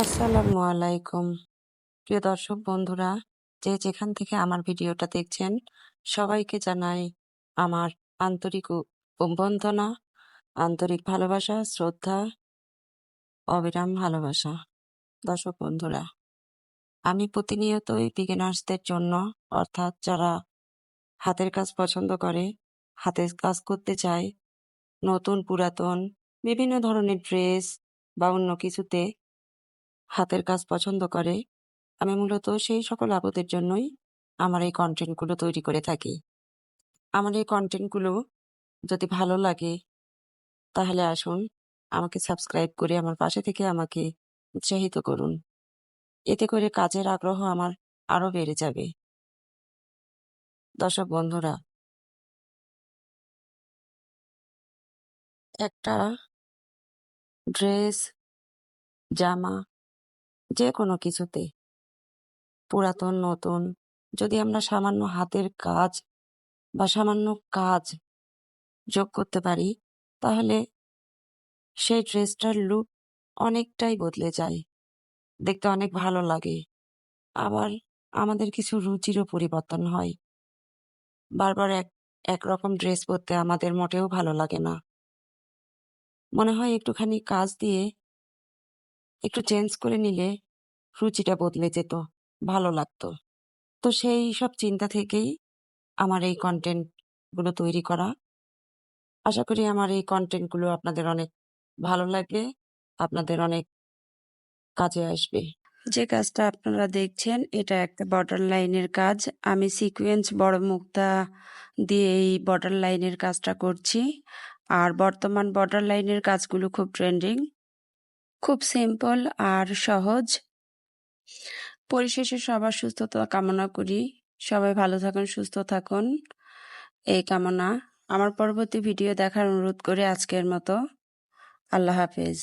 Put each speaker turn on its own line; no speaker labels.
আসসালামু আলাইকুম। প্রিয় দর্শক বন্ধুরা, যে যেখান থেকে আমার ভিডিওটা দেখছেন, সবাইকে জানাই আমার আন্তরিক বন্দনা, আন্তরিক ভালোবাসা, শ্রদ্ধা, অবিরাম ভালোবাসা। দর্শক বন্ধুরা, আমি প্রতিনিয়তই বিগিনার্সদের জন্য, অর্থাৎ যারা হাতের কাজ পছন্দ করে, হাতের কাজ করতে চায়, নতুন পুরাতন বিভিন্ন ধরনের ড্রেস বা অন্য কিছুতে হাতের কাজ পছন্দ করে, আমি মূলত সেই সকল আপুদের জন্যই আমার এই কন্টেন্টগুলো তৈরি করে থাকি। আমার এই কন্টেন্টগুলো যদি ভালো লাগে তাহলে আসুন আমাকে সাবস্ক্রাইব করে আমার পাশে থেকে আমাকে উৎসাহিত করুন। এতে করে কাজের আগ্রহ আমার আরো বেড়ে যাবে। দর্শক বন্ধুরা, একটা ড্রেস, জামা, যে কোনো কিছুতে পুরাতন নতুন যদি আমরা সামান্য হাতের কাজ বা সামান্য কাজ যোগ করতে পারি, তাহলে সেই ড্রেসটার লুক অনেকটাই বদলে যায়। দেখতে অনেক ভালো লাগে। আবার আমাদের কিছু রুচিরও পরিবর্তন হয়। বারবার একরকম ড্রেস পরতে আমাদের মোটেও ভালো লাগে না। মনে হয় একটুখানি কাজ দিয়ে একটু চেঞ্জ করে নিলে রুচিটা বদলে যেত, ভালো লাগতো। তো সেই সব চিন্তা থেকেই আমার এই কন্টেন্ট গুলো তৈরি করা। আশা করি আমার এই কন্টেন্ট গুলো আপনাদের অনেক ভালো লাগবে, আপনাদের অনেক কাজে আসবে। যে কাজটা আপনারা দেখছেন এটা একটা বর্ডার লাইনের কাজ। আমি সিকোয়েন্স বড় মুক্তা দিয়ে এই বর্ডার লাইনের কাজটা করছি। আর বর্তমান বর্ডার লাইনের কাজগুলো খুব ট্রেন্ডিং, খুব সিম্পল আর সহজ। পরিশেষে সবার সুস্থতা কামনা করি। সবাই ভালো থাকুন, সুস্থ থাকুন, এই কামনা। আমার পরবর্তী ভিডিও দেখার অনুরোধ করে আজকের মতো আল্লাহ হাফেজ।